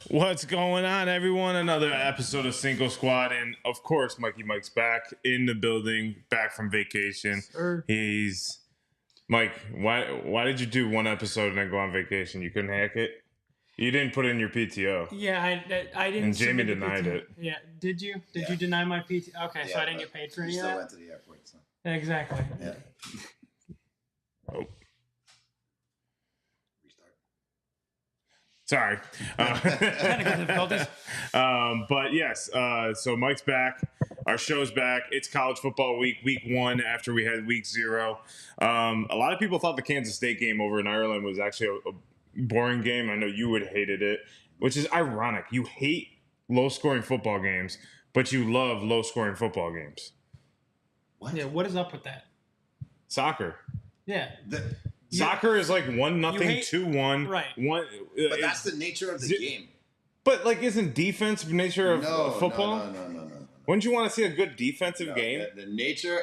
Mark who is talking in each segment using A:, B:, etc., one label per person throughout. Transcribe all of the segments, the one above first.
A: What's going on, everyone? Another episode of Single Squad, and of course, Mike's back in the building, back from vacation.
B: Sir.
A: He's Mike. Why did you do one episode and then go on vacation? You couldn't hack it. You didn't put in your PTO.
B: Yeah, I didn't.
A: And Jamie
B: submit the
A: denied
B: PTO.
A: it.
B: Yeah, did you? Did
C: Yeah.
B: you deny my PTO? Okay, so
C: Yeah,
B: I didn't get paid for any
C: You
B: of
C: still
B: that.
C: went to the airport. So.
B: Exactly.
C: Yeah.
A: Oh,
C: Restart.
A: sorry.
B: Technical difficulties.
A: But yes, so Mike's back. Our show's back. It's college football week 1 after we had week 0. A lot of people thought the Kansas State game over in Ireland was actually a boring game. I know you would hated it, which is ironic. You hate low-scoring football games, but you love low-scoring football games.
C: What?
B: Yeah, what is up with that?
A: Soccer.
B: Yeah.
A: Soccer is like 1-0,
B: hate-
A: 2-1.
B: Right.
C: But that's the nature of the game.
A: But like, isn't defense the nature of football?
C: No.
A: Wouldn't you want to see a good defensive game?
C: The nature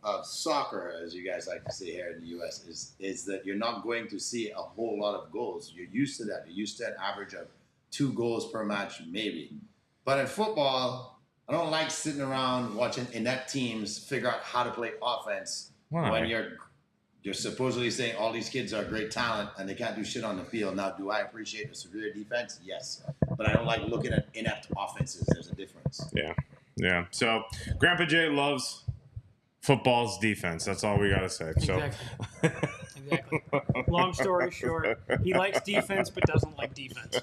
C: of soccer, as you guys like to say here in the U.S., is that you're not going to see a whole lot of goals. You're used to that. You're used to an average of 2 goals per match, maybe. But in football, I don't like sitting around watching inept teams figure out how to play offense when you're supposedly saying all these kids are great talent and they can't do shit on the field. Now, do I appreciate a severe defense? Yes. But I don't like looking at inept offenses. There's a difference.
A: Yeah. So Grandpa Jay loves football's defense. That's all we got to say. So
B: Exactly. Long story short, he likes defense but doesn't like defense.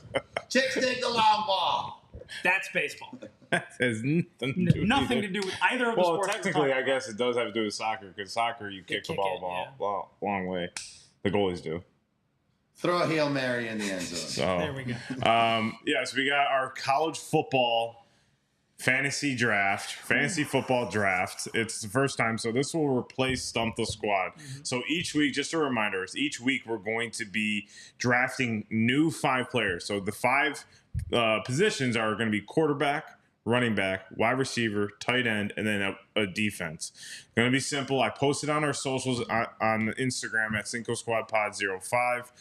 C: Chicks take the long ball.
B: That's baseball.
A: that has nothing to do
B: Nothing to do with either of the
A: Well,
B: sports.
A: technically, I guess it does have to do with soccer, because soccer, you kick the
B: kick
A: ball a long way. The goalies do.
C: Throw a Hail Mary in the end zone.
A: So,
B: There we go.
A: yes, we got our college football fantasy football draft. It's the first time, so this will replace Stump the Squad. So each week, just a reminder, each week we're going to be drafting new 5 players. So the 5 positions are going to be quarterback, running back, wide receiver, tight end, and then a defense. Going to be simple. I posted on our socials on Instagram at Cinco Squad Pod 05.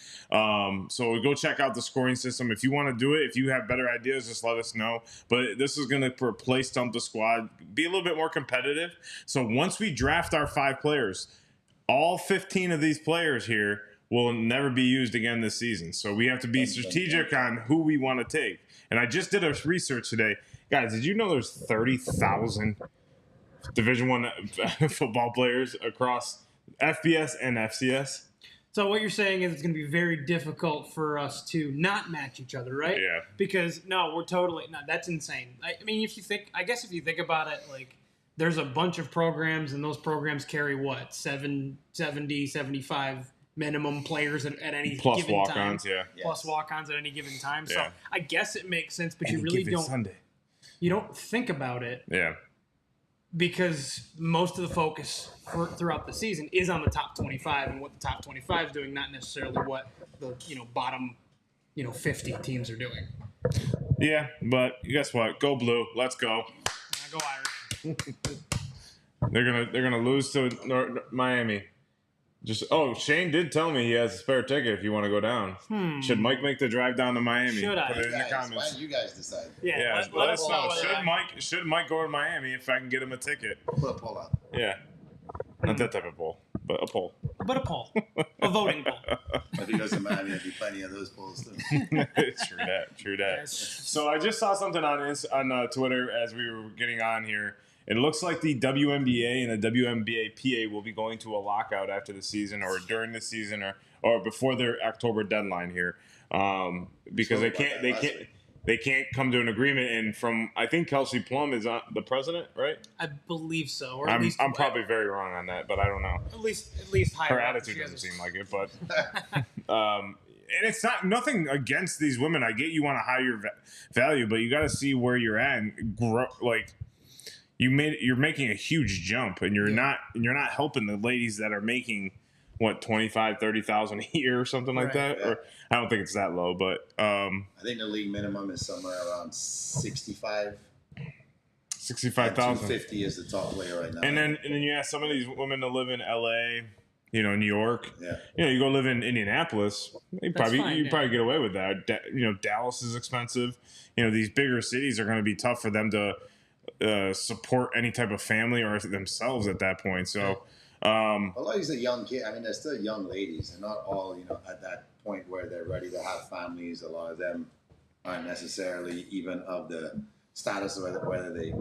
A: So go check out the scoring system. If you want to do it, if you have better ideas, just let us know. But this is going to replace Stump the Squad, be a little bit more competitive. So once we draft our 5 players, all 15 of these players here will never be used again this season. So we have to be strategic on who we want to take. And I just did a research today. Guys, did you know there's 30,000 Division I football players across FBS and FCS?
B: So what you're saying is it's going to be very difficult for us to not match each other, right?
A: Yeah.
B: Because that's insane. I mean, if you think about it, like there's a bunch of programs, and those programs carry what 70, 75 minimum players at any
A: Plus
B: given
A: walk-ons,
B: time.
A: yeah.
B: Plus walk-ons at any given time. So
A: Yeah.
B: I guess it makes sense, but
A: Any
B: you really
A: given
B: don't.
A: Sunday.
B: You don't think about it
A: Yeah.
B: because most of the focus throughout the season is on the top 25 and what the top 25 is doing, not necessarily what the bottom 50 teams are doing.
A: Yeah, but guess what? Go blue. Let's go.
B: Go Irish.
A: They're gonna lose to Miami. Shane did tell me he has a spare ticket if you want to go down. Should Mike make the drive down to Miami?
B: Should I?
A: Put it in the
C: Why
A: comments.
C: don't you guys decide?
A: Yeah, let us know. Should Mike go to Miami if I can get him a ticket?
C: Put a poll out.
A: Yeah. Not that type of poll, but a poll.
B: But a poll. A voting poll.
C: If he goes to Miami, there'll be plenty of those polls too.
A: True that.
B: Yes.
A: So I just saw something on Twitter as we were getting on here. It looks like the WNBA and the WNBA PA will be going to a lockout after the season, or during the season, or before their October deadline here, because they can't come to an agreement. And from I think Kelsey Plum is the president, right?
B: I believe so. Or
A: I'm probably very wrong on that, but I don't know.
B: At least higher.
A: Her attitude doesn't seem like it, but and it's nothing against these women. I get you want a higher value, but you got to see where you're at and grow. Like you're making a huge jump, and you're not helping the ladies that are making what 25,000-30,000 a year or something like that.
C: Yeah.
A: Or I don't think it's that low, but
C: I think the league minimum is somewhere around 65.
A: 65,000.
C: 250 is the top player right now.
A: And then you ask some of these women to live in LA, New York.
C: Yeah.
A: You go live in Indianapolis, you probably get away with that. Dallas is expensive. These bigger cities are going to be tough for them to support any type of family or themselves at that point. So,
C: a lot of these are young kids. I mean, they're still young ladies. They're not all, at that point where they're ready to have families. A lot of them aren't necessarily even of the status of whether they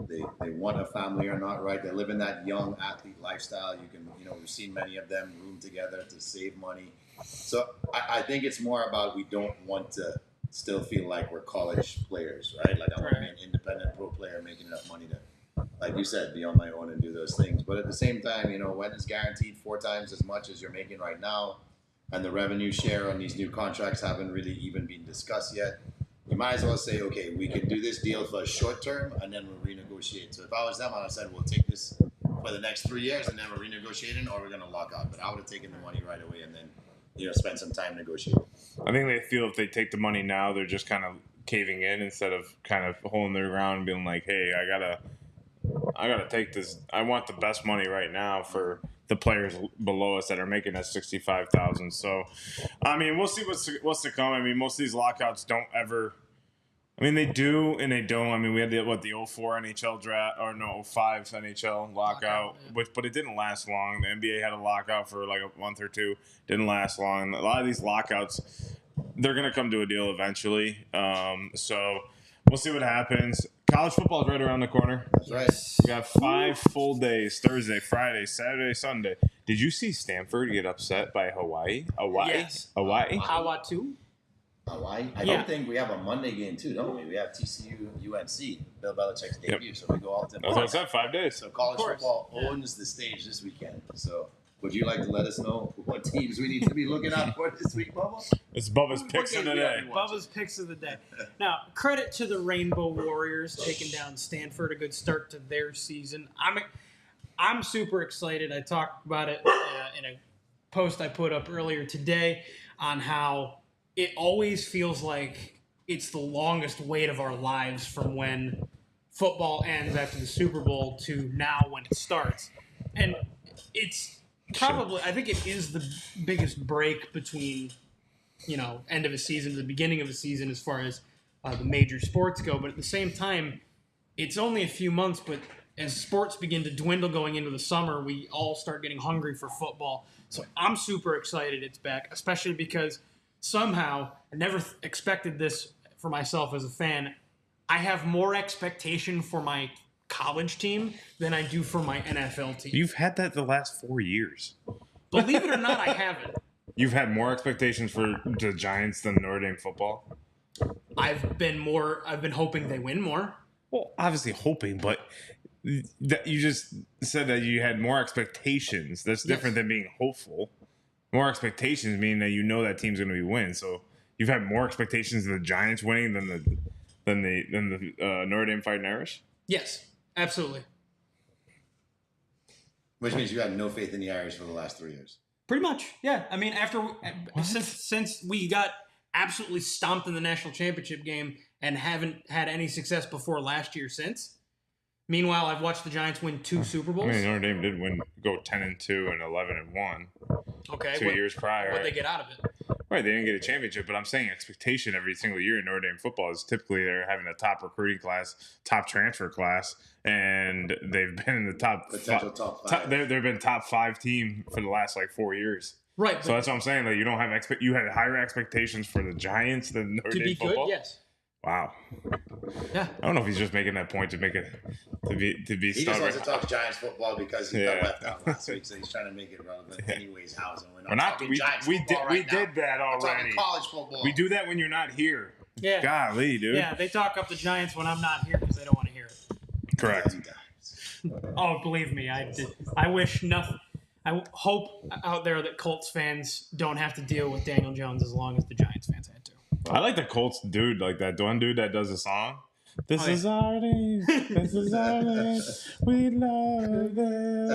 C: want a family or not, right? They live in that young athlete lifestyle. You can, we've seen many of them room together to save money. So I think it's more about we don't want to still feel like we're college players, right? Like I want to be an independent pro player making enough money to, like you said, be on my own and do those things. But at the same time, when it's guaranteed 4 times as much as you're making right now, and the revenue share on these new contracts haven't really even been discussed yet, you might as well say, okay, we can do this deal for a short term and then we'll renegotiate. So if I was them, I would have said, we'll take this for the next 3 years and then we're renegotiating, or we're going to lock out. But I would have taken the money right away and then, spend some time negotiating.
A: I think they feel if they take the money now, they're just kind of caving in instead of kind of holding their ground and being like, hey, I gotta take this. I want the best money right now for the players below us that are making us $65,000. So, I mean, we'll see what's to come. I mean, most of these lockouts don't ever. I mean, they do and they don't. I mean, we had the 04 NHL draft, or no, 05 NHL lockout, but it didn't last long. The NBA had a lockout for like a month or two. Didn't last long. A lot of these lockouts, they're going to come to a deal eventually. So we'll see what happens. College football is right around the corner.
C: That's right.
A: We got 5 full days: Thursday, Friday, Saturday, Sunday. Did you see Stanford get upset by Hawaii?
B: Yes.
A: Hawaii?
B: too?
C: Hawaii? I don't think we have a Monday game too, don't we? We have TCU, UNC, Bill Belichick's debut, so we go all to
A: That's what I said, 5 days.
C: So college football owns the stage this weekend. So would you like to let us know what teams we need to be looking out for this week, Bubba?
A: It's Bubba's picks of the day.
B: Bubba's picks of the day. Now, credit to the Rainbow Warriors taking down Stanford, a good start to their season. I'm super excited. I talked about it in a post I put up earlier today on how it always feels like it's the longest wait of our lives from when football ends after the Super Bowl to now when it starts. And it's probably, I think it is the biggest break between, end of a season to the beginning of a season as far as the major sports go. But at the same time, it's only a few months, but as sports begin to dwindle going into the summer, we all start getting hungry for football. So I'm super excited it's back, especially because somehow, I never expected this for myself as a fan, I have more expectation for my college team than I do for my NFL team.
A: You've had that the last 4 years.
B: Believe it or not, I haven't.
A: You've had more expectations for the Giants than Notre Dame football?
B: I've been hoping they win more.
A: Well, obviously hoping, but you just said that you had more expectations. That's different than being hopeful. More expectations mean that that team's going to be winning. So you've had more expectations of the Giants winning than the Notre Dame Fighting Irish?
B: Yes, absolutely.
C: Which means you had no faith in the Irish for the last 3 years.
B: Pretty much, yeah. I mean, since we got absolutely stomped in the national championship game and haven't had any success before last year since. Meanwhile, I've watched the Giants win 2 Super Bowls.
A: I mean, Notre Dame did go 10-2 and 11-1.
B: Okay,
A: 2 years prior.
B: What'd they get out of it?
A: Right, they didn't get a championship, but I'm saying expectation every single year in Notre Dame football is typically they're having a top recruiting class, top transfer class, and they've been in the top five. They've been top 5 team for the last 4 years.
B: Right.
A: So that's what I'm saying. You don't have you had higher expectations for the Giants than Notre Dame football.
B: To be good, yes.
A: Wow.
B: Yeah.
A: I don't know if he's just making that point to make it to be
C: He
A: stubborn.
C: just wants to talk Giants football because he got left out last week, so he's trying to make it relevant. Anyways, we're not talking Giants football
A: we did that already.
C: We're talking college football.
A: We do that when you're not here.
B: Yeah.
A: Golly, dude.
B: Yeah, they talk up the Giants when I'm not here because they don't want to hear it.
A: Correct.
B: Oh, believe me, I wish nothing. I hope out there that Colts fans don't have to deal with Daniel Jones as long as the Giants fans had to.
A: I like the Colts dude, like that one dude that does the song. This is our team. This is our team. We love them.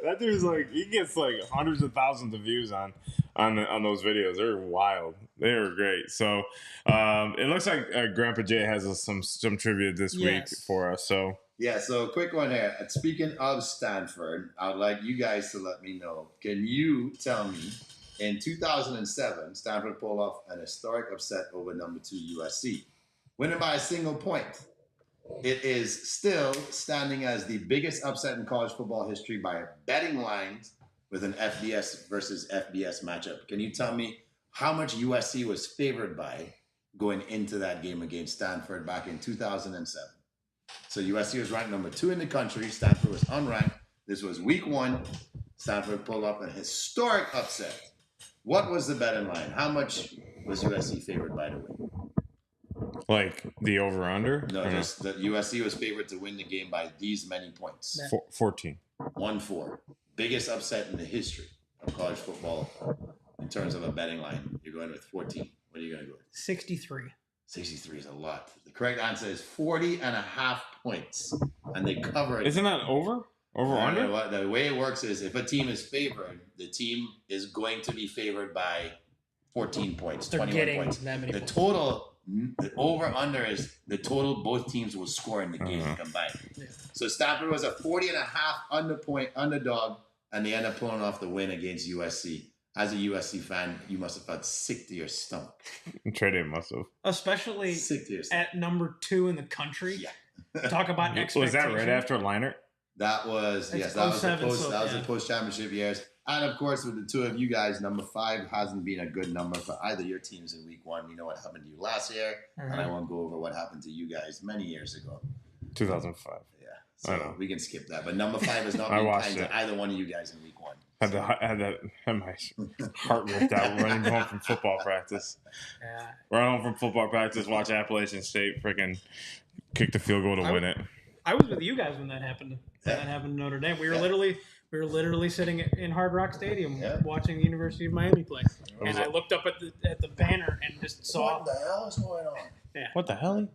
A: That dude's he gets hundreds of thousands of views on those videos. They're wild. They're great. So it looks like Grandpa Jay has some trivia this week for us. So
C: Yeah, so quick one here. Speaking of Stanford, I would like you guys to let me know. Can you tell me, in 2007, Stanford pulled off an historic upset over number 2 USC, winning by a single point. It is still standing as the biggest upset in college football history by betting lines with an FBS versus FBS matchup. Can you tell me how much USC was favored by going into that game against Stanford back in 2007? So USC was ranked number 2 in the country. Stanford was unranked. This was week 1. Stanford pulled up an historic upset. What was the betting line? How much was USC favored by to win?
A: Like the over under?
C: No, just that USC was favored to win the game by these many points.
A: 14.
C: 1-4. Biggest upset in the history of college football in terms of a betting line. You're going with 14. What are you going to go with?
B: 63.
C: 63 is a lot. The correct answer is 40.5 points. And they cover it.
A: Isn't that over? Over under?
C: The way it works is if a team is favored, the team is going to be favored by 14 points,
B: They're
C: 21
B: getting
C: points.
B: that many
C: The
B: points.
C: total, the over under is the total both teams will score in the game combined.
B: Yeah.
C: So Stanford was a 40.5 underdog, and they end up pulling off the win against USC. As a USC fan, you must have felt sick to your stomach.
A: Trade must have.
B: Especially
C: Sick to your stomach.
B: at number 2 in the country.
C: Yeah.
B: Talk about expectation.
A: Was that right after Leinart?
C: That was,
B: It's
C: yes, that was the
B: 07,
C: post.
B: so,
C: That was
B: yeah.
C: the post-championship years, and of course, with the two of you guys, number 5 hasn't been a good number for either your teams in week 1. We know what happened to you last year, and I won't go over what happened to you guys many years ago.
A: 2005.
C: Yeah,
A: I know.
C: so we can skip that. But number 5 has not
A: I
C: been
A: watched
C: kind
A: it.
C: to either one of you guys in week 1.
A: Had my heart ripped out running home from football practice.
B: Yeah.
A: Run home from football practice, watch Appalachian State freaking kick the field goal to win it.
B: I was with you guys when that happened. That happened to Notre Dame. We were literally sitting in Hard Rock Stadium watching the University of Miami play, and I looked up at the banner and just saw.
C: What the hell is going on?
B: Yeah.
A: What the hell?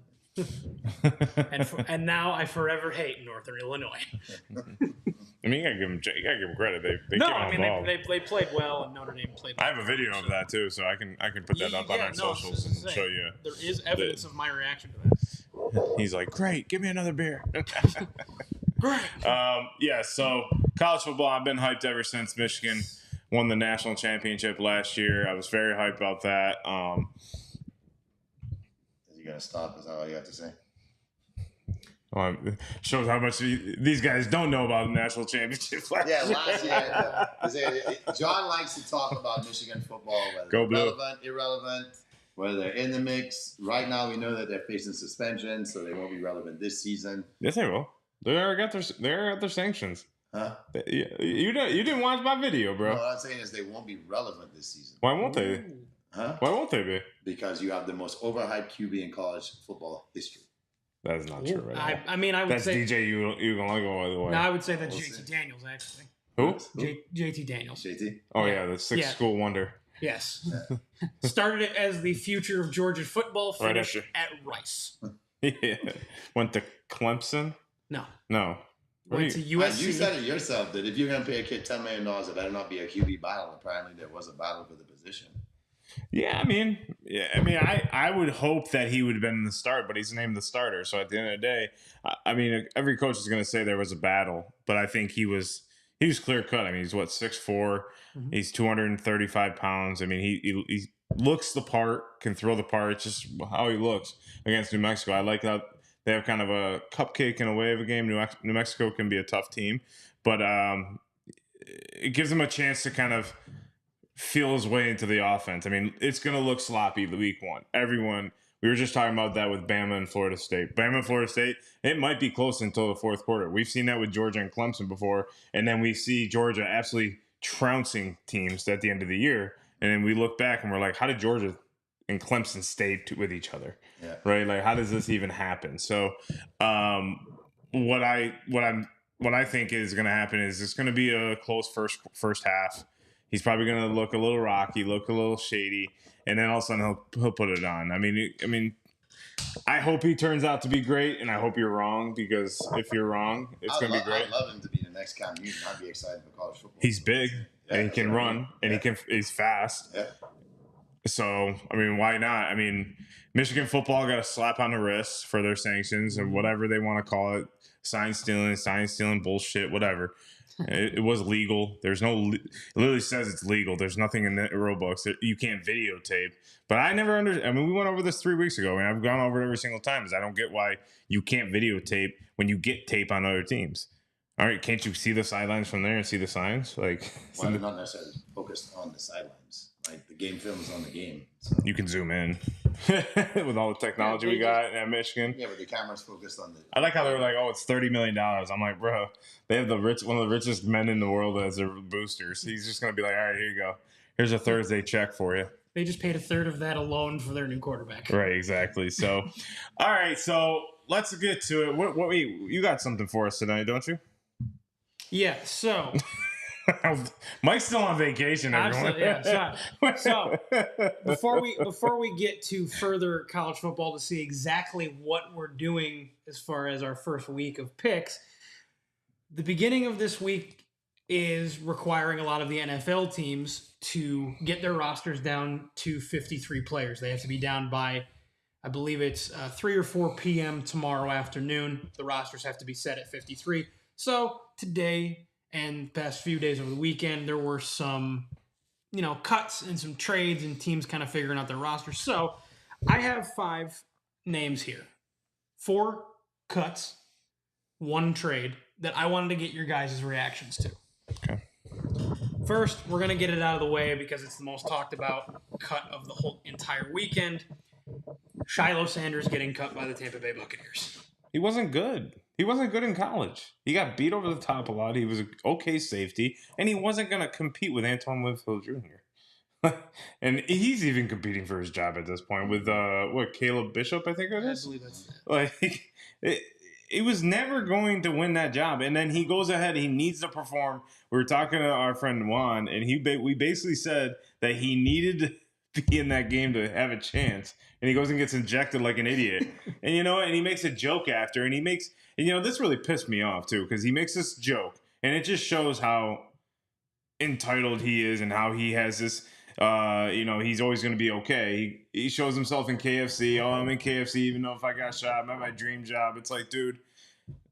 B: and now I forever hate Northern Illinois.
A: I mean, you gotta give them credit. They
B: No,
A: came
B: I
A: out
B: mean
A: involved.
B: they played well, and Notre Dame played.
A: I have a video of that too, so I can put that up on our socials and show you.
B: There is evidence of my reaction to that.
A: He's like, "Great, give me another beer."
B: Great.
A: Yeah. So college football, I've been hyped ever since Michigan won the national championship last year. I was very hyped about that.
C: Is he gonna stop? Is that all you have to say?
A: Shows how much these guys don't know about the national championship last year.
C: Last year. John likes to talk about Michigan football, whether
A: Go
C: they're
A: Blue.
C: relevant, irrelevant, whether they're in the mix. Right now, we know that they're facing suspension, so they won't be relevant this season.
A: Yes, they will. They already got their sanctions.
C: Huh?
A: You didn't watch my video, bro.
C: What I'm saying is they won't be relevant this season.
A: Why won't they?
C: Huh?
A: Why won't they be?
C: Because you have the most overhyped QB in college football history.
A: That is not true, right?
B: I mean, I would
A: That's
B: say.
A: DJ Uiagalelei, by the way.
B: No, I would say that's
C: We'll
B: JT
C: see.
B: Daniels actually.
A: Who?
B: JT Daniels.
C: JT?
A: Oh yeah, the sixth school wonder.
B: Yes. Started it as the future of Georgia football.
A: Right
B: Finished
A: after.
B: at Rice.
A: Yeah. Went to Clemson.
B: No.
A: No.
B: Went to
C: You
B: USC.
C: said it yourself that if you're going to pay a kid $10 million, it better not be a QB battle. Apparently, there was a battle for the position.
A: Yeah, I mean, I would hope that he would have been in the start, but he's named the starter. So at the end of the day, I mean, every coach is going to say there was a battle, but I think he was clear cut. I mean, he's what 6'4",
B: Mm-hmm.
A: he's 235 pounds. I mean, he looks the part, can throw the part. It's just how he looks against New Mexico. I like that they have kind of a cupcake in a way of a game. New Mexico can be a tough team, but it gives him a chance to kind of feel his way into the offense. I mean, it's going to look sloppy the week 1. We were just talking about that with Bama and Florida State. Bama and Florida State, it might be close until the fourth quarter. We've seen that with Georgia and Clemson before, and then we see Georgia absolutely trouncing teams at the end of the year, and then we look back and we're like, how did Georgia and Clemson stay with each other?
C: Yeah.
A: Right? Like, how does this even happen? So, what I think is going to happen is it's going to be a close first half. He's probably going to look a little rocky, look a little shady, and then all of a sudden he'll put it on. I mean, I hope he turns out to be great, and I hope you're wrong, because if you're wrong, it's going to be great.
C: I'd love him to be the next Cam Newton. I'd be excited for college football.
A: He's big, and he can run, and he's fast.
C: Yeah.
A: So, I mean, why not? I mean, Michigan football got a slap on the wrist for their sanctions and whatever they want to call it, sign stealing bullshit, whatever. It was legal. There's no, it literally says it's legal. There's nothing in the rule books that you can't videotape. But I never understood. I mean, we went over this 3 weeks ago, and I've gone over it every single time. Is I don't get why you can't videotape when you get tape on other teams. All right, can't you see the sidelines from there and see the signs? Like,
C: Well, they're not necessarily focused on the sidelines. Like the game film is on the game. So.
A: you can zoom in with all the technology we got at Michigan.
C: Yeah, but the camera's focused on the.
A: I like how they're like, oh, it's $30 million. I'm like, bro, they have one of the richest men in the world as their boosters. He's just gonna be like, all right, here you go. Here's a Thursday check for you.
B: They just paid a third of that alone for their new quarterback.
A: Right, exactly. So, all right, so let's get to it. What you got something for us tonight, don't you?
B: Yeah. So.
A: Mike's still on vacation, everyone.
B: So before we get to further college football to see exactly what we're doing as far as our first week of picks, the beginning of this week is requiring a lot of the NFL teams to get their rosters down to 53 players. They have to be down by, I believe it's 3 or 4 p.m. tomorrow afternoon. The rosters have to be set at 53. So today and past few days over the weekend, there were some, cuts and some trades and teams kind of figuring out their rosters. So I have 5 names here. 4 cuts, 1 trade that I wanted to get your guys' reactions to.
A: Okay.
B: First, we're going to get it out of the way because it's the most talked about cut of the whole entire weekend. Shiloh Sanders getting cut by the Tampa Bay Buccaneers.
A: He wasn't good. He wasn't good in college. He got beat over the top a lot. He was an okay safety, and he wasn't going to compete with Antoine Winfield Jr. And he's even competing for his job at this point with Caleb Bishop, I think it is.
B: I believe that's
A: like he was never going to win that job, and then he goes ahead. He needs to perform. We were talking to our friend Juan, and we basically said that he needed to be in that game to have a chance, and he goes and gets injected like an idiot. And and he makes a joke after, and this really pissed me off too, because he makes this joke, and it just shows how entitled he is and how he has this. He's always going to be okay. He shows himself in KFC. Oh, I'm in KFC, even though if I got shot, I'm at my dream job. It's like, dude,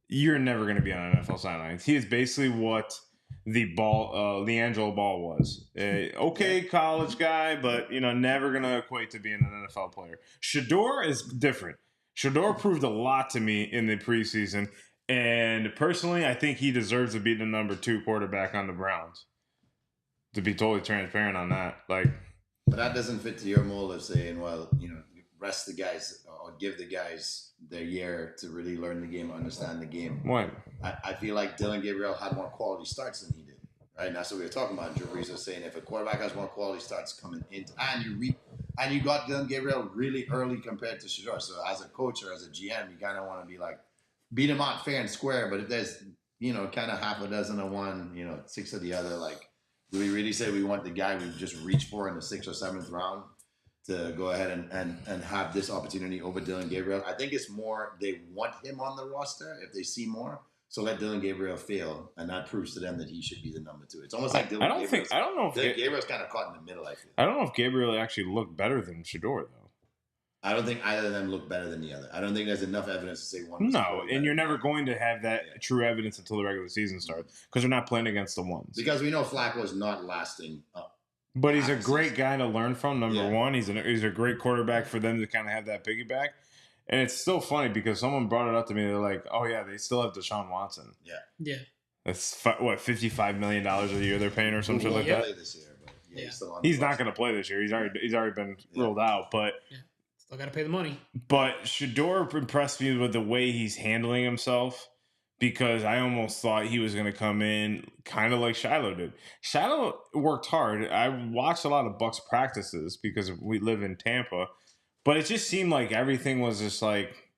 A: you're never going to be on NFL sidelines. He is basically what the LiAngelo Ball was. Okay, college guy, but never going to equate to being an NFL player. Shedeur is different. Shedeur proved a lot to me in the preseason, and personally, I think he deserves to be the number 2 quarterback on the Browns. To be totally transparent on that, but
C: that doesn't fit to your mold of saying, well, rest the guys or give the guys their year to really learn the game, understand the game.
A: What?
C: I feel like Dylan Gabriel had more quality starts than he did, right? And that's what we were talking about. Drew Brees was saying if a quarterback has more quality starts coming in, and you got Dylan Gabriel really early compared to Shedeur. So as a coach or as a GM, you kind of want to be like, beat him out fair and square. But if there's kind of half a dozen of one, 6 of the other, like. Do we really say we want the guy we just reached for in the 6th or 7th round to go ahead and have this opportunity over Dylan Gabriel? I think it's more they want him on the roster if they see more. So let Dylan Gabriel fail, and that proves to them that he should be the number 2. It's almost like Dylan Gabriel's kind of caught in the middle, I feel.
A: I don't know if Gabriel actually looked better than Shedeur, though.
C: I don't think either of them look better than the other. I don't think there's enough evidence to say one.
A: No, and you're never going to have that true evidence until the regular season starts because they're not playing against the ones.
C: Because we know Flacco's not lasting up.
A: But he's a great guy to learn from, number one. He's a great quarterback for them to kind of have that piggyback. And it's still funny because someone brought it up to me. They're like, oh, yeah, they still have Deshaun Watson.
C: Yeah.
B: Yeah.
A: That's, $55 million a year they're paying or some shit like that?
C: This year, but
A: he's not going to play this year. He's already been ruled out, but...
B: Yeah. Still got to pay the money.
A: But Shedeur impressed me with the way he's handling himself because I almost thought he was going to come in kind of like Shiloh did. Shiloh worked hard. I watched a lot of Bucs practices because we live in Tampa, but it just seemed like everything was just like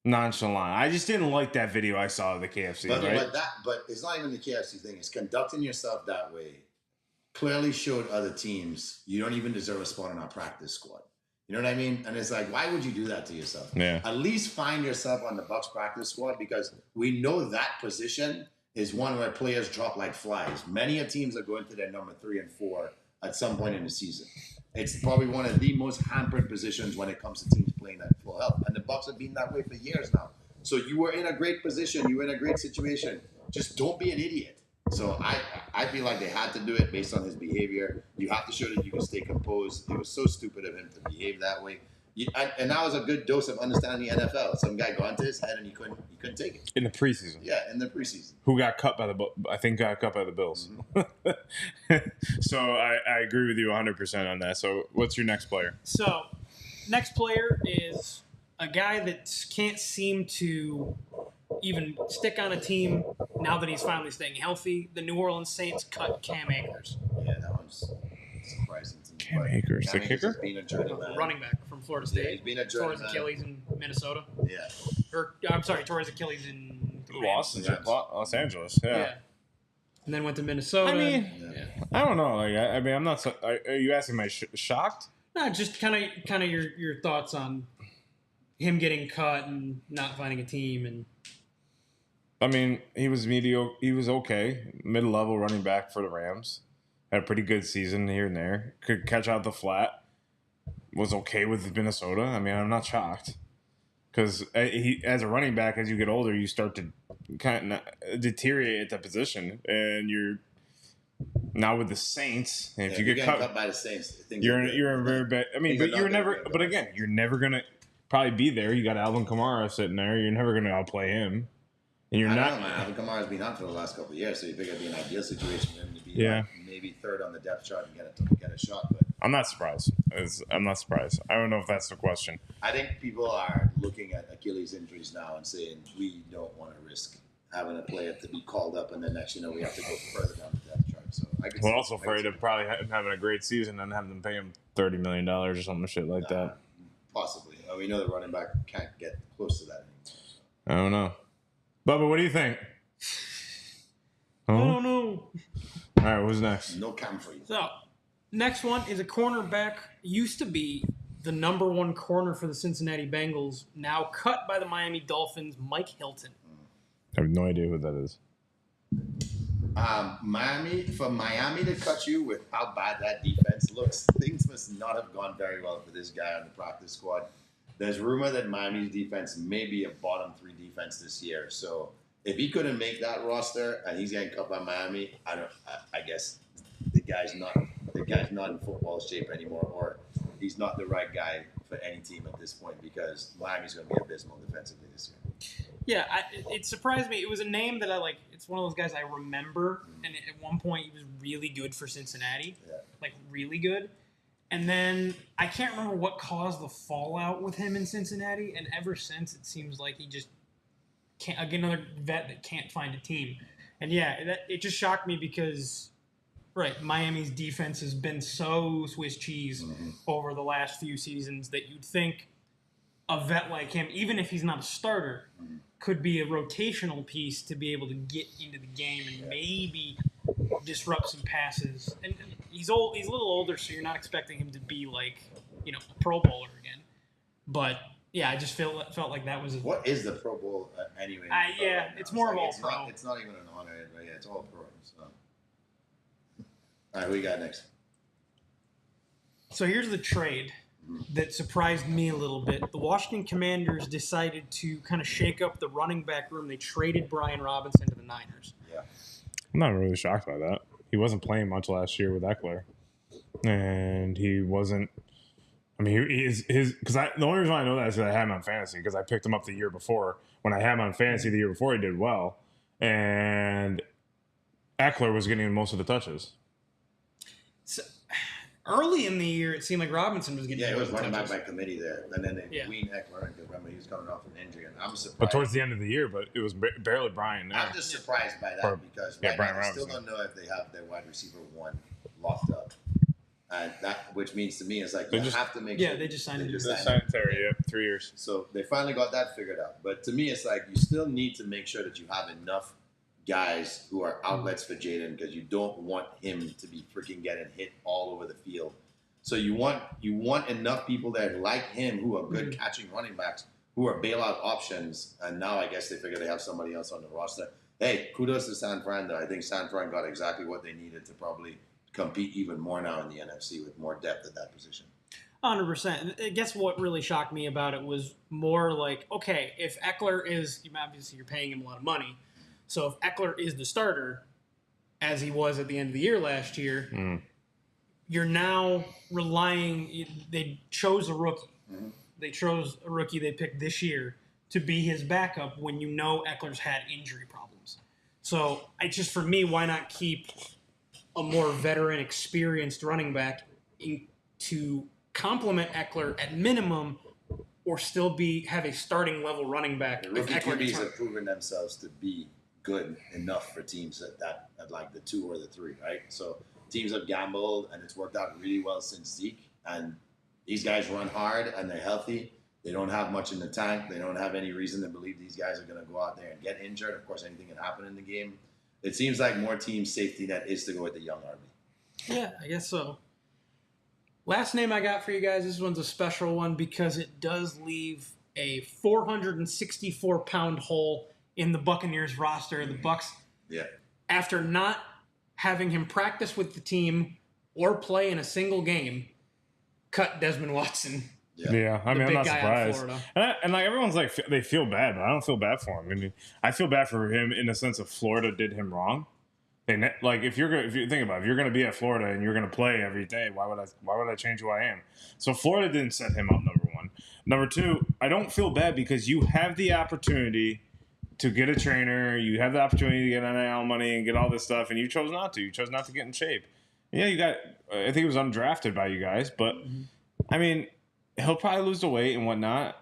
A: nonchalant. I just didn't like that video I saw of the KFC.
C: But it's not even the KFC thing. It's conducting yourself that way. Clearly showed other teams you don't even deserve a spot on our practice squad. You know what I mean? And it's like, why would you do that to yourself?
A: Yeah.
C: At least find yourself on the Bucs practice squad because we know that position is one where players drop like flies. Many teams are going to their number 3 and 4 at some point in the season. It's probably one of the most hampered positions when it comes to teams playing at full health. And the Bucks have been that way for years now. So you were in a great position. You were in a great situation. Just don't be an idiot. So I feel like they had to do it based on his behavior. You have to show that you can stay composed. It was so stupid of him to behave that way. And that was a good dose of understanding the NFL. Some guy got into his head and he couldn't take it.
A: In the preseason.
C: Yeah, in the preseason.
A: Who got cut by I think got cut by the Bills. Mm-hmm. So I agree with you 100% on that. So what's your next player?
B: So next player is a guy that can't seem to even stick on a team now that he's finally staying healthy. The New Orleans Saints cut Cam Akers.
C: Yeah, that one's surprising.
A: Cam Akers, the kicker?
C: Been a journeyman.
B: Running back from Florida State.
C: Yeah, he's been a
B: tore his
C: journeyman.
B: Achilles in Minnesota.
C: Yeah.
B: Or I'm sorry, tore his Achilles in
A: Los Angeles. Yeah.
B: And then went to Minnesota.
A: I mean,
B: yeah.
A: I don't know. Like, I mean, I'm not. Are you asking me shocked?
B: No, just kind of your thoughts on him getting cut and not finding a team. And
A: I mean, he was mediocre. He was okay, mid-level running back for the Rams. Had a pretty good season here and there. Could catch out the flat. Was okay with Minnesota. I mean, I'm not shocked because as a running back, as you get older, you start to kind of deteriorate at that position, and you're now with the Saints. And if you get cut
C: by the Saints,
A: you're in very bad. I mean, but you're never. But again, you're never gonna probably be there. You got Alvin Kamara sitting there. You're never gonna outplay him. And you're not.
C: Know, man. Alvin Kamara's been out for the last couple of years, so you figure it'd be an ideal situation for him to be like maybe third on the depth chart and get a shot. But
A: I'm not surprised. I'm not surprised. I don't know if that's the question.
C: I think people are looking at Achilles injuries now and saying we don't want to risk having a player to be called up, and then next we have to go further down the depth chart. So
A: we're also afraid of probably having a great season and having them pay him $30 million or something shit like that.
C: Possibly. We know the running back can't get close to that anymore.
A: I don't know. Bubba, what do you think?
B: I don't know.
A: All right, who's next?
C: No cam for you.
B: So, next one is a cornerback. Used to be the number one corner for the Cincinnati Bengals. Now cut by the Miami Dolphins, Mike Hilton.
A: I have no idea who that is.
C: Miami to cut you with how bad that defense looks, things must not have gone very well for this guy on the practice squad. There's rumor that Miami's defense may be a bottom 3 defense this year. So if he couldn't make that roster and he's getting cut by Miami, I guess the guy's not in football shape anymore, or he's not the right guy for any team at this point because Miami's going to be abysmal defensively this year.
B: Yeah, it surprised me. It was a name that I like. It's one of those guys I remember, and at one point he was really good for Cincinnati, like really good. And then I can't remember what caused the fallout with him in Cincinnati, and ever since it seems like he just can't. Again, another vet that can't find a team. And yeah, it just shocked me because, right, Miami's defense has been so Swiss cheese over the last few seasons that you'd think a vet like him, even if he's not a starter, could be a rotational piece to be able to get into the game and maybe disrupt some passes. And he's old. He's a little older, so you're not expecting him to be like, a Pro Bowler again. But yeah, I just felt like that was.
C: What is the Pro Bowl anyway?
B: Yeah, it's more of all pro.
C: It's not even an honor, right? Yeah, it's all pro. So. All right, who you got next?
B: So here's the trade that surprised me a little bit. The Washington Commanders decided to kind of shake up the running back room. They traded Brian Robinson to the Niners.
C: Yeah.
A: I'm not really shocked by that. He wasn't playing much last year with Eckler. And he wasn't. I mean, because the only reason I know that is because I had him on fantasy, because I picked him up the year before. When I had him on fantasy the year before, he did well. And Eckler was getting most of the touches.
B: So, early in the year, it seemed like Robinson was getting.
C: Yeah, it was running
B: touches.
C: back by committee there, and then they weaned Eckler because remember he was coming off an injury, and I'm surprised.
A: But towards the end of the year, it was barely Brian.
C: I'm just surprised by that because right now I still don't know if they have their wide receiver 1 locked up, and which means to me it's like have to make.
B: Yeah, they just signed him.
A: Sanitary, 3 years.
C: So they finally got that figured out, but to me it's like you still need to make sure that you have enough guys who are outlets for Jaden because you don't want him to be freaking getting hit all over the field. So you want enough people there like him who are good catching running backs who are bailout options. And now I guess they figure they have somebody else on the roster. Hey, kudos to San Fran though. I think San Fran got exactly what they needed to probably compete even more now in the NFC with more depth at that position.
B: 100%. I guess what really shocked me about it was more like, okay, if Eckler is, obviously you're paying him a lot of money, so if Eckler is the starter, as he was at the end of the year last year, you're now relying. They chose a rookie. Mm-hmm. They chose a rookie they picked this year to be his backup when you know Eckler's had injury problems. So for me, why not keep a more veteran, experienced running back to complement Eckler at minimum, or still have a starting level running back?
C: Rookie QBs have proven themselves to be good enough for teams at like the 2 or the 3, right? So teams have gambled, and it's worked out really well since Zeke. And these guys run hard, and they're healthy. They don't have much in the tank. They don't have any reason to believe these guys are going to go out there and get injured. Of course, anything can happen in the game. It seems like more teams' safety net is to go with the young RB.
B: Yeah, I guess so. Last name I got for you guys, this one's a special one because it does leave a 464-pound hole in the Buccaneers roster. The Bucs, after not having him practice with the team or play in a single game, cut Desmond Watson.
A: Yeah, I mean, I'm not surprised. And like everyone's like, they feel bad, but I don't feel bad for him. I mean, I feel bad for him in the sense of Florida did him wrong. And like, if you think about it, if you're going to be at Florida and you're going to play every day, why would I change who I am? So Florida didn't set him up, number one. Number two, I don't feel bad because you have the opportunity to get a trainer, you have the opportunity to get NIL money and get all this stuff, and you chose not to. You chose not to get in shape. Yeah, you got. I think it was undrafted by you guys, but I mean, he'll probably lose the weight and whatnot,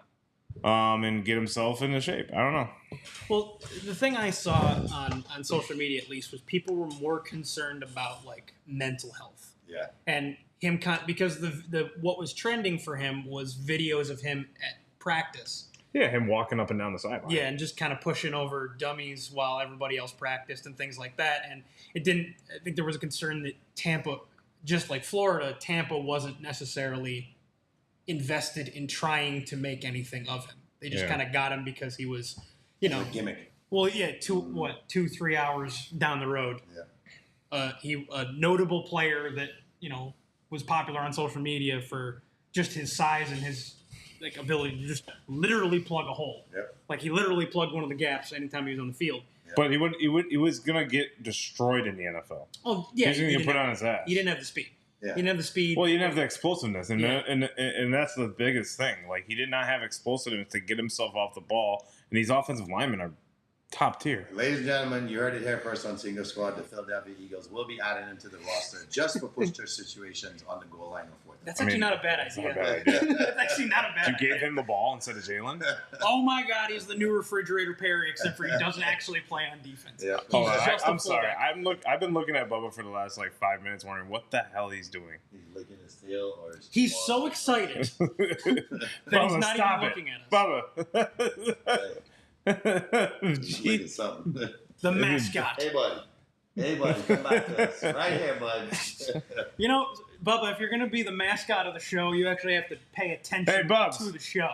A: and get himself into shape. I don't know.
B: Well, the thing I saw on social media, at least, was people were more concerned about like mental health.
C: Yeah.
B: And him because the what was trending for him was videos of him at practice.
A: Yeah, him walking up and down the sideline.
B: Yeah, and just kind of pushing over dummies while everybody else practiced and things like that. And it didn't. I think there was a concern that Tampa, just like Florida, Tampa wasn't necessarily invested in trying to make anything of him. They just kind of got him because he was,
C: a gimmick.
B: Well, yeah, 2-3 hours down the road.
C: Yeah.
B: He a notable player that was popular on social media for just his size and his ability to just literally plug a hole.
C: Yep.
B: Like he literally plugged one of the gaps anytime he was on the field.
C: Yep.
A: But he was gonna get destroyed in the NFL.
B: Oh yeah,
A: he was gonna get put on his ass.
B: He didn't have the speed.
C: Yeah.
B: He didn't have the speed.
A: Well, you didn't have the explosiveness, and that's the biggest thing. Like he did not have explosiveness to get himself off the ball, and these offensive linemen are top tier.
C: Ladies and gentlemen, you heard it here first on Single Squad. The Philadelphia Eagles will be added into the roster just for push-push situations on the goal line or fourth.
B: That's actually not a bad idea. That's actually not a bad idea.
A: You gave him the ball instead of Jalen?
B: Oh my God, he's the new refrigerator Perry, except for he doesn't actually play on defense.
C: Yeah.
A: I'm sorry. I've been looking at Bubba for the last 5 minutes, wondering what the hell he's doing.
C: He's licking his tail, or
B: he's so excited that he's not even looking at us.
A: Bubba.
C: Licking something.
B: The mascot.
C: Hey buddy, come back to us. Right here, bud.
B: Bubba, if you're going to be the mascot of the show, you actually have to pay attention to the show.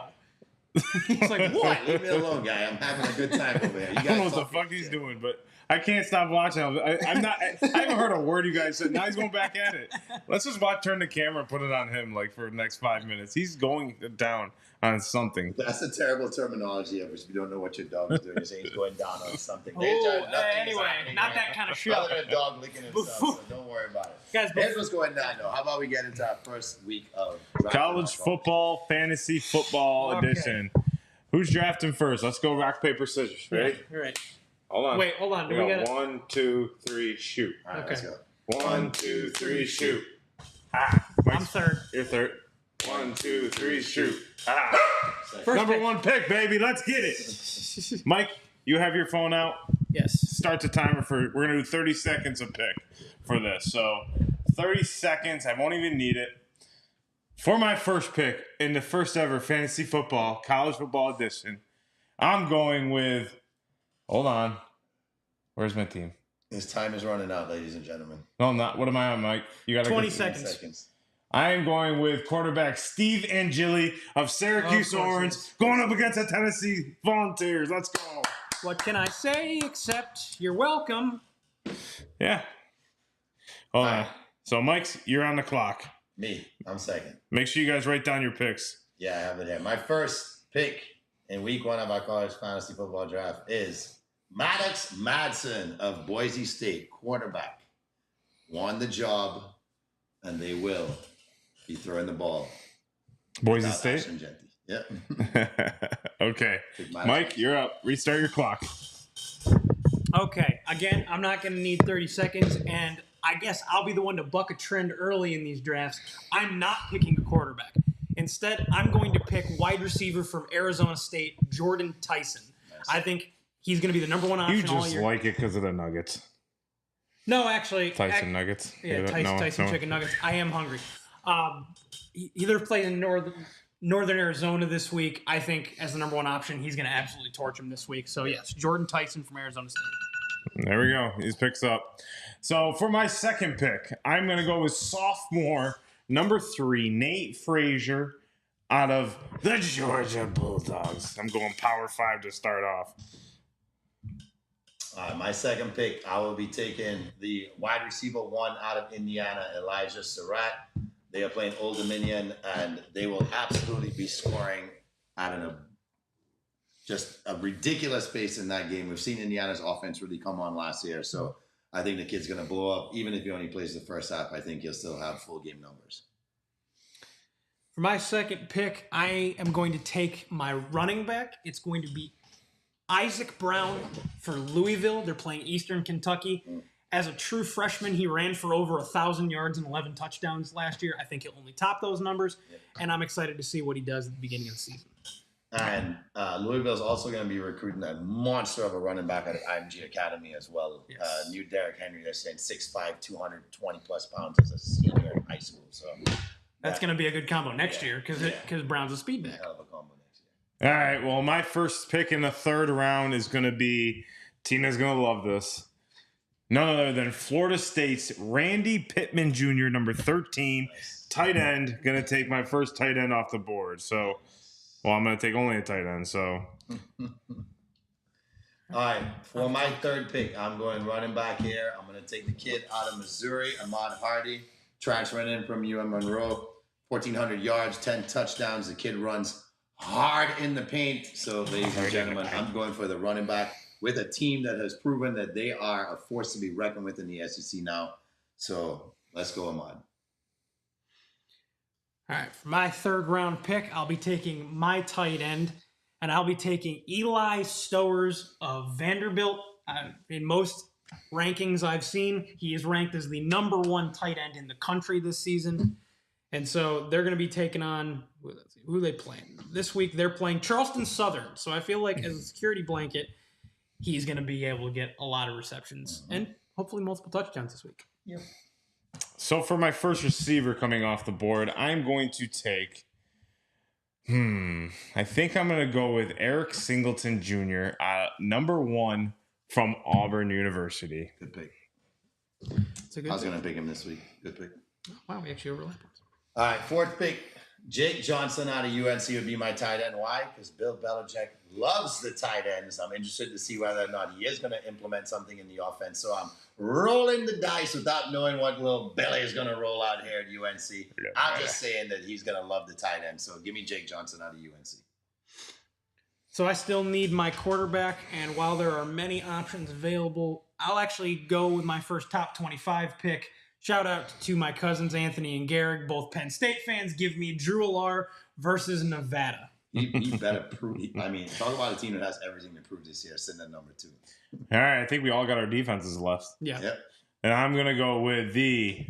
B: He's like, what?
C: Leave me alone, guy. I'm having a good time over here.
A: I don't know what the fuck he's doing, but I can't stop watching. I haven't heard a word you guys said. Now he's going back at it. Let's just turn the camera and put it on him for the next 5 minutes. He's going down on something.
C: That's a terrible terminology of which you don't know what your dog is doing. You're saying he's going down on something.
B: Anyway, not that kind of show.
C: Other than a dog licking himself, so don't worry about it.
B: Guys,
C: here's what's going down, though. How about we get into our first week of
A: college football, fantasy football edition. Who's drafting first? Let's go rock, paper, scissors. Ready?
B: Yeah, right.
A: Hold on.
B: Wait, hold on.
A: We got 1, 2, 3, shoot.
C: All right, let's go.
A: 1, 2, 3, shoot.
B: I'm third.
A: You're third. 1, 2, 3, shoot.
B: First
A: Number
B: pick.
A: 1 pick, baby. Let's get it. Mike, you have your phone out.
B: Yes.
A: Start the timer we're going to do 30 seconds a pick for this. So 30 seconds. I won't even need it. For my first pick in the first ever fantasy football, college football edition, I'm going with, hold on. Where's my team?
C: His time is running out, ladies and gentlemen.
A: No, I'm not. What am I on, Mike? You got
B: 20 seconds.
A: I am going with quarterback Steve Angeli of Syracuse Orange, going up against the Tennessee Volunteers. Let's go.
B: What can I say except you're welcome?
A: Yeah. Hold on. So, Mike, you're on the clock.
C: Me, I'm second.
A: Make sure you guys write down your picks.
C: Yeah, I have it here. My first pick in week 1 of our college fantasy football draft is Maddox Madsen of Boise State, quarterback. Won the job, and they will be throwing the ball.
A: Boise State?
C: Ashton Jeanty. Yep.
A: Okay. Mike, you're up. Restart your clock.
B: Okay, again, I'm not going to need 30 seconds, and I guess I'll be the one to buck a trend early in these drafts. I'm not picking a quarterback. Instead, I'm going to pick wide receiver from Arizona State, Jordan Tyson. Nice. I think he's going to be the number one option all year.
A: You just like it because of the Nuggets.
B: No, actually.
A: Tyson Nuggets?
B: Yeah, Tyson Chicken Nuggets. I am hungry. He either plays in Northern Arizona this week. I think as the number one option, he's going to absolutely torch him this week. So, yes, Jordan Tyson from Arizona State.
A: There we go. His picks up. So, for my second pick, I'm going to go with sophomore, number 3, Nate Frazier, out of the Georgia Bulldogs. I'm going Power 5 to start off.
C: My second pick, I will be taking the wide receiver 1 out of Indiana, Elijah Surratt. They are playing Old Dominion, and they will absolutely be scoring at just a ridiculous pace in that game. We've seen Indiana's offense really come on last year, so I think the kid's going to blow up. Even if he only plays the first half, I think he'll still have full game numbers.
B: For my second pick, I am going to take my running back. It's going to be Isaac Brown for Louisville. They're playing Eastern Kentucky. As a true freshman, he ran for over 1,000 yards and 11 touchdowns last year. I think he'll only top those numbers, and I'm excited to see what he does at the beginning of the season.
C: And Louisville's also going to be recruiting a monster of a running back at the IMG Academy as well.
B: Yes.
C: New Derrick Henry, they're saying 6'5", 220-plus pounds as a senior in high school. So
B: that's going to be a good combo next year because Brown's a speed back.
C: Hell of a combo next year.
A: All right, well, my first pick in the third round is going to be, Tina's going to love this, none other than Florida State's Randy Pittman Jr., number 13, tight end. Going to take my first tight end off the board. So, well, I'm going to take only a tight end, so.
C: All right, for my third pick, I'm going running back here. I'm going to take the kid out of Missouri, Ahmad Hardy, transferring in from UM Monroe, 1,400 yards, 10 touchdowns. The kid runs hard in the paint. So, ladies and gentlemen, I'm going for the running back with a team that has proven that they are a force to be reckoned with in the SEC now. So, let's go, Ahmad.
B: All right, for my third round pick, I'll be taking my tight end, and I'll be taking Eli Stowers of Vanderbilt. In most rankings I've seen, he is ranked as the number 1 tight end in the country this season. And so they're going to be taking on, who are they playing? This week they're playing Charleston Southern. So I feel like as a security blanket, he's going to be able to get a lot of receptions and hopefully multiple touchdowns this week.
C: Yep.
A: So for my first receiver coming off the board, I'm going to take, I think I'm going to go with Eric Singleton Jr., number 1 from Auburn University.
C: Good pick.
B: I
C: was going to pick him this week. Good pick.
B: Wow, we actually overlapped.
C: All right, fourth pick, Jake Johnson out of UNC would be my tight end. Why? Because Bill Belichick loves the tight ends. I'm interested to see whether or not he is going to implement something in the offense. So I'm rolling the dice without knowing what little Billy is going to roll out here at UNC. I'm just saying that he's going to love the tight end. So give me Jake Johnson out of UNC.
B: So I still need my quarterback, and while there are many options available, I'll actually go with my first top 25 pick. Shout out to my cousins, Anthony and Garrick, both Penn State fans. Give me Drew Allar versus Nevada.
C: You better prove. I mean, talk about a team that has everything to prove this year, sitting at number 2.
A: All right, I think we all got our defenses left.
B: Yeah.
C: Yep.
A: And I'm going to go with the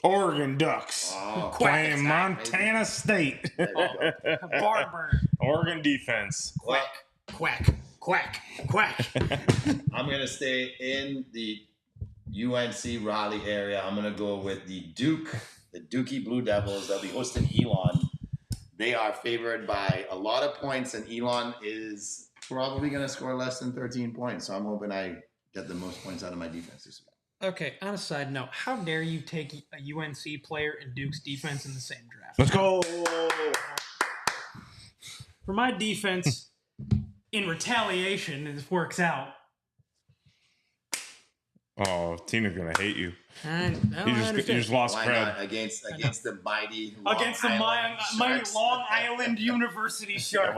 A: Oregon Ducks playing Montana State.
B: Barn burner.
A: Oregon defense.
B: Quack, quack, quack, quack.
C: I'm going to stay in the UNC Raleigh area. I'm going to go with the Dookie Blue Devils. They'll be hosting Elon. They are favored by a lot of points, and Elon is probably going to score less than 13 points. So I'm hoping I get the most points out of my defense this week.
B: Okay, on a side note, how dare you take a UNC player and Duke's defense in the same draft?
A: Let's go.
B: For my defense, in retaliation, if this works out.
A: Oh, Tina's going to hate you. You just lost
C: Why
A: cred.
C: not against the mighty
B: Against the
C: Island
B: mighty
C: Sharks?
B: Long Island University Sharks.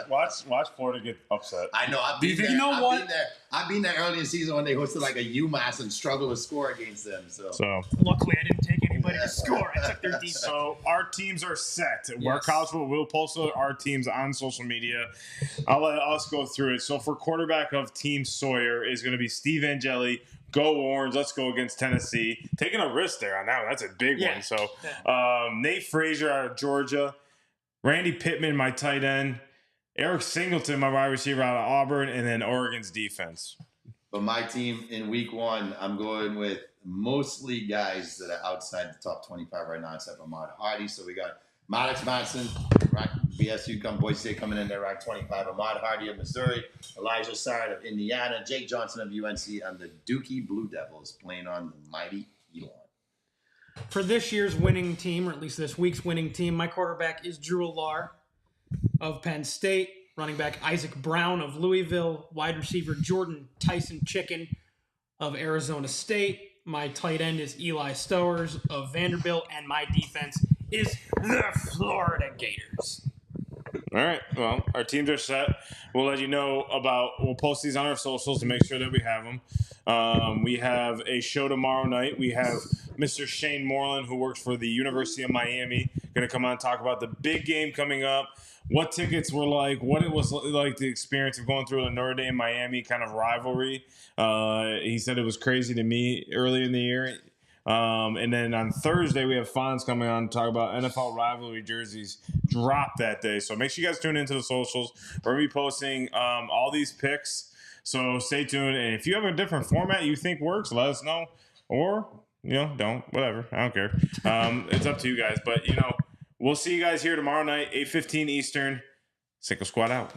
A: Watch Florida get upset.
C: I know.
A: Do you think-
B: you know what?
C: I've been there early in the season when they hosted like a UMass and struggled to score against them. So
B: Luckily, I didn't take anybody to score. I took their defense.
A: So our teams are set. Our
B: Yes.
A: college football will post our teams on social media. I'll let us go through it. So for quarterback of Team Sawyer is going to be Steve Angeli. Go Orange. Let's go against Tennessee. Taking a risk there on that one. That's a big
B: Yeah.
A: one. So Nate Frazier out of Georgia. Randy Pittman, my tight end. Eric Singleton, my wide receiver out of Auburn. And then Oregon's defense.
C: but my team in week 1, I'm going with mostly guys that are outside the top 25 right now, except for Ahmad Hardy. So we got Maddox Matson, BSU Boise State coming in there, ranked 25. Ahmad Hardy of Missouri, Elijah Sard of Indiana, Jake Johnson of UNC, and the Dookie Blue Devils playing on the mighty Elon.
B: For this year's winning team, or at least this week's winning team, my quarterback is Drew Allar of Penn State, running back Isaac Brown of Louisville, wide receiver Jordan Tyson Chicken of Arizona State. My tight end is Eli Stowers of Vanderbilt, and my defense is the Florida Gators.
A: All right. Well, our teams are set. We'll let you know we'll post these on our socials to make sure that we have them. We have a show tomorrow night. We have Mr. Shane Moreland, who works for the University of Miami, going to come on and talk about the big game coming up, what tickets were like, what it was like, the experience of going through the Notre Dame Miami kind of rivalry. He said it was crazy to me early in the year. And then on Thursday, we have Fonz coming on to talk about NFL rivalry jerseys drop that day. So make sure you guys tune into the socials. We're going to be posting all these picks. So stay tuned. And if you have a different format you think works, let us know. Or, don't. Whatever. I don't care. It's up to you guys. But, we'll see you guys here tomorrow night, 8:15 Eastern. Single Squad out.